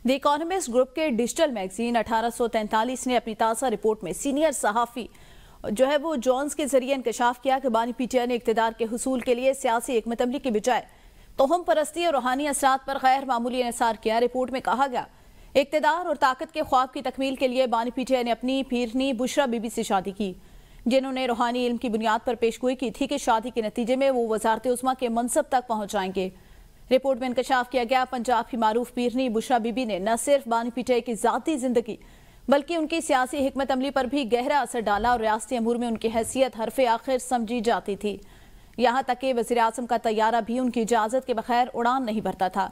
دی economist group کے digital magazine 1843 نے اپنی تازہ رپورٹ میں سینئر صحافی وہ جونز کے ذریعے انکشاف کیا کہ بانی پی ٹی آئی نے اقتدار کے حصول کے لیے سیاسی حکمت عملی کی بجائے توہم پرستی اور روحانی اثرات پر غیر معمولی انحصار کیا۔ رپورٹ میں کہا گیا اقتدار اور طاقت کے خواب کی تکمیل کے لیے بانی پی ٹی آئی نے اپنی پیرنی بشرا بی بی سے شادی کی، جنہوں نے روحانی علم کی بنیاد پر پیشگوئی کی تھی کہ شادی کے نتیجے میں وہ وزارت عظمیٰ کے منصب تک پہنچ جائیں گے۔ رپورٹ میں انکشاف کیا گیا پنجاب کی معروف پیرنی بشرا بی بی نے نہ صرف بانی پی ٹی آئی کی ذاتی زندگی بلکہ ان کی سیاسی حکمت عملی پر بھی گہرا اثر ڈالا اور ریاستی امور میں ان کی حیثیت حرف آخر سمجھی جاتی تھی، یہاں تک کہ وزیراعظم کا طیارہ بھی ان کی اجازت کے بغیر اڑان نہیں بھرتا تھا۔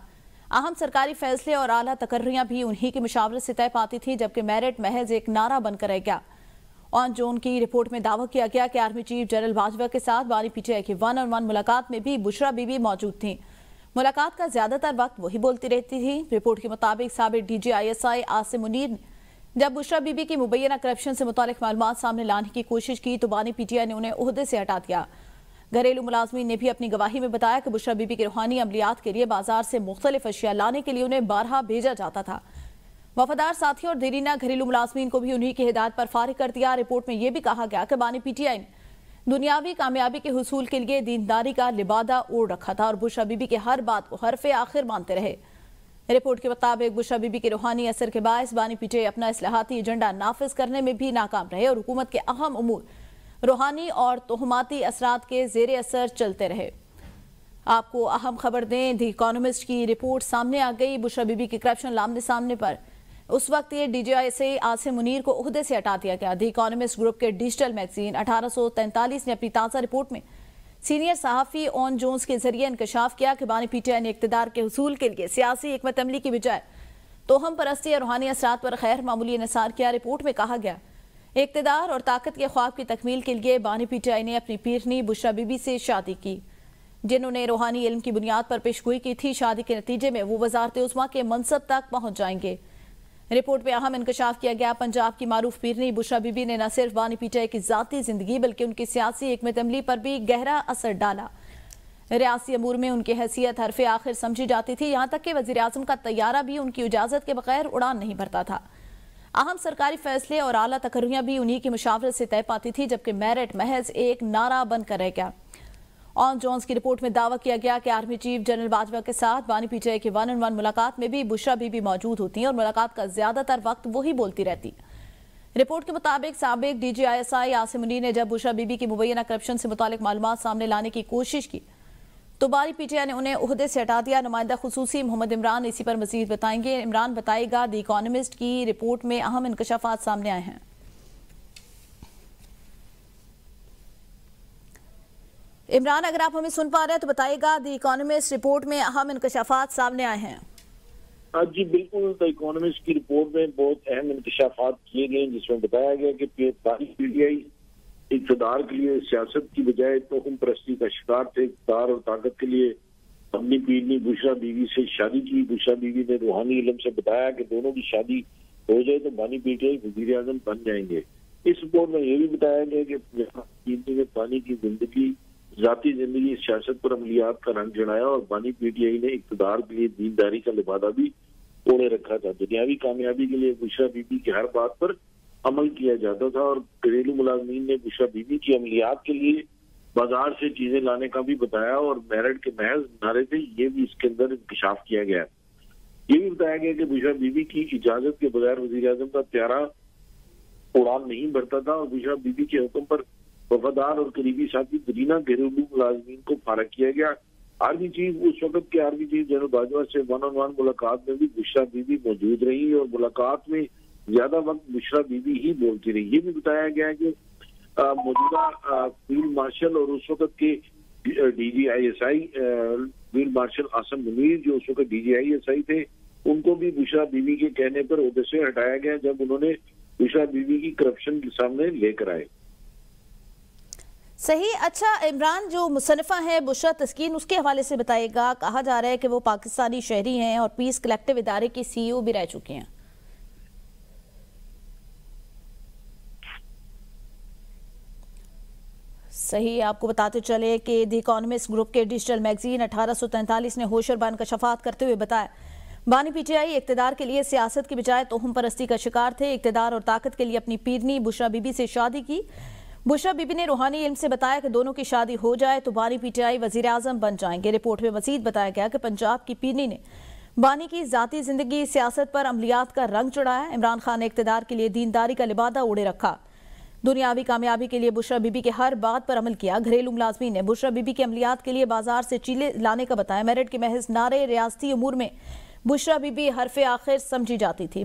اہم سرکاری فیصلے اور اعلیٰ تقرریاں بھی انہی کی مشاورت سے طے پاتی تھی، جبکہ میرٹ محض ایک نعرہ بن کر رہ گیا۔ آن جون کی رپورٹ میں دعویٰ کیا گیا کہ آرمی چیف جنرل باجوہ کے ساتھ بانی پی ٹی آئی کی 1-on-1 ملاقات میں بھی بشرا بی بی موجود تھیں۔ ملاقات کا زیادہ تر وقت وہی بولتی رہتی تھی۔ رپورٹ کے مطابق سابق D G I S I Asim Munir نے جب بشرا بی بی کی مبینہ کرپشن سے متعلق معلومات سامنے لانے کی کوشش کی تو بانی پی ٹی آئی نے انہیں عہدے سے ہٹا دیا۔ گھریلو ملازمین نے بھی اپنی گواہی میں بتایا کہ بشرا بی بی کے روحانی عملیات کے لیے بازار سے مختلف اشیاء لانے کے لیے انہیں بارہا بھیجا جاتا تھا۔ وفادار ساتھیوں اور دیرینہ گھریلو ملازمین کو بھی انہی کی ہدایت پر فارغ کر دیا۔ رپورٹ میں یہ بھی کہا گیا کہ بانی پی ٹی آئی نے دنیاوی کامیابی کے حصول کے لیے دینداری کا لبادہ اوڑھ رکھا تھا اور بشرا بی بی کے ہر بات کو حرف آخر مانتے رہے۔ رپورٹ کے مطابق بشرا بی بی کے روحانی اثر کے باعث بانی پی ٹی آئی اپنا اصلاحاتی ایجنڈا نافذ کرنے میں بھی ناکام رہے اور حکومت کے اہم امور روحانی اور تہماتی اثرات کے زیر اثر چلتے رہے۔ آپ کو اہم خبر دیں، دی اکانومسٹ کی رپورٹ سامنے آ گئی۔ بشرا بی بی کی کرپشن لامنے سامنے پر اس وقت یہ ڈی جی آئی سے عاصم منیر کو عہدے سے ہٹا دیا گیا۔ دی اکانومسٹ گروپ کے ڈیجیٹل میگزین 1843 نے اپنی تازہ رپورٹ میں سینئر صحافی آن جونز کے ذریعے انکشاف کیا کہ بانی پی ٹی آئی نے اقتدار کے حصول کے لیے سیاسی حکمت عملی کی بجائے توہم پرستی اور روحانی اثرات پر غیر معمولی انحصار کیا۔ رپورٹ میں کہا گیا اقتدار اور طاقت کے خواب کی تکمیل کے لیے بانی پی ٹی آئی نے اپنی پیرنی بشرا بی بی سے شادی کی، جنہوں نے روحانی علم کی بنیاد پر پیشگوئی کی تھی۔ شادی کے نتیجے میں وہ وزارت عظمیٰ کے منصب تک پہنچ جائیں گے۔ رپورٹ میں اہم انکشاف کیا گیا پنجاب کی معروف پیرنی بشرا بی بی نے نہ صرف بانی پی ٹی آئی کی ذاتی زندگی بلکہ ان کی سیاسی حکمت عملی پر بھی گہرا اثر ڈالا۔ ریاستی امور میں ان کی حیثیت حرف آخر سمجھی جاتی تھی، یہاں تک کہ وزیراعظم کا طیارہ بھی ان کی اجازت کے بغیر اڑان نہیں بھرتا تھا۔ اہم سرکاری فیصلے اور اعلیٰ تقرریاں بھی انہی کی مشاورت سے طے پاتی تھی، جبکہ میرٹ محض ایک نعرہ بن کر رہ گیا۔ آن جونز کی رپورٹ میں دعویٰ کیا گیا کہ آرمی چیف جنرل باجوہ کے ساتھ بانی پی ٹی آئی کی 1-on-1 ملاقات میں بھی بشرا بی بی موجود ہوتی ہیں اور ملاقات کا زیادہ تر وقت وہی بولتی رہتی۔ رپورٹ کے مطابق سابق D G I S I Asim Munir نے جب بشرا بی بی کی مبینہ کرپشن سے متعلق معلومات سامنے لانے کی کوشش کی تو بانی پی ٹی آئی نے انہیں عہدے سے ہٹا دیا۔ نمائندہ خصوصی محمد عمران اسی پر مزید بتائیں گے۔ عمران بتائے گا دی اکانومسٹ کی رپورٹ میں اہم انکشافات سامنے آئے ہیں۔ عمران اگر آپ ہمیں سن پا رہے ہیں تو بتائے گا دی اکانومسٹ رپورٹ میں اہم انکشافات سامنے آئے ہیں۔ جی بالکل، دی اکانومسٹ کی رپورٹ میں بہت اہم انکشافات کیے گئے جس میں بتایا گیا کہ بانی پی ٹی آئی اقتدار کے لیے سیاست کی بجائے توہم پرستی کا شکار تھے۔ اقتدار اور طاقت کے لیے اپنی پیرنی بشرا بی بی سے شادی کی۔ بشرا بی بی نے روحانی علم سے بتایا کہ دونوں کی شادی ہو جائے تو بانی پی ٹی آئی وزیر اعظم بن جائیں گے۔ اس رپورٹ میں یہ بھی بتایا گیا کہ پیرنی نے بانی کی زندگی ذاتی زندگی سیاست پر عملیات کا رنگ چڑھایا اور بانی پی ٹی آئی نے اقتدار کے لیے دینداری کا لبادہ بھی اوڑھے رکھا تھا۔ دنیاوی کامیابی کے لیے بشرا بی بی کی ہر بات پر عمل کیا جاتا تھا اور گھریلو ملازمین نے بشرا بی بی کی عملیات کے لیے بازار سے چیزیں لانے کا بھی بتایا اور میرٹ کے محض نعرے تھے، یہ بھی اس کے اندر انکشاف کیا گیا۔ یہ بھی بتایا گیا کہ بشرا بی بی کی اجازت کے بغیر وزیر اعظم کا طیارہ اڑان نہیں بھرتا تھا اور بشرا بی بی کے حکم پر وفادار اور قریبی ساتھی درینا گھریلو ملازمین کو فارغ کیا گیا۔ آرمی چیف اس وقت کے آرمی چیف جنرل باجوہ سے 1-on-1 ملاقات میں بھی بشرا بی بی موجود رہی اور ملاقات میں زیادہ وقت بشرا بی بی ہی بولتی رہی۔ یہ بھی بتایا گیا کہ موجودہ فیلڈ مارشل اور اس وقت کے D G I S I field marshal Asim Munir جو اس وقت ڈی جی آئی ایس آئی تھے، ان کو بھی بشرا بی بی کے کہنے پر عہدے سے ہٹایا گیا جب انہوں نے بشرا بی بی کی کرپشن کے سامنے لے کر آئے۔ صحیح۔ اچھا عمران، جو مصنفہ ہیں بشرا تسکین، اس کے حوالے سے بتائے گا۔ کہا جا رہا ہے کہ وہ پاکستانی شہری ہیں اور پیس کلیکٹیو ادارے کی سی ای او بھی رہ چکی ہیں۔ صحیح، آپ کو بتاتے چلے کہ دی اکانومسٹ گروپ کے ڈیجیٹل میگزین 1843 نے ہوشربا انکشافات کرتے ہوئے بتایا بانی پی ٹی آئی اقتدار کے لیے سیاست کی بجائے توہم پرستی کا شکار تھے. اقتدار اور طاقت کے لیے اپنی پیرنی بشرا بی بی سے شادی کی. بشرا بی بی نے روحانی علم سے بتایا کہ دونوں کی شادی ہو جائے تو بانی پی ٹی آئی وزیر اعظم بن جائیں گے. رپورٹ میں مزید بتایا گیا کہ پنجاب کی پیرنی نے بانی کی ذاتی زندگی سیاست پر عملیات کا رنگ چڑھایا. عمران خان نے اقتدار کے لیے دینداری کا لبادہ اوڑے رکھا. دنیاوی کامیابی کے لیے بشرا بی بی کے ہر بات پر عمل کیا. گھریلو ملازمین نے بشرا بی بی کے عملیات کے لیے بازار سے چیلے لانے کا بتایا. میرٹھ کے محض نعرے ریاستی امور میں بشرا بی بی حرف آخر سمجھی جاتی تھی.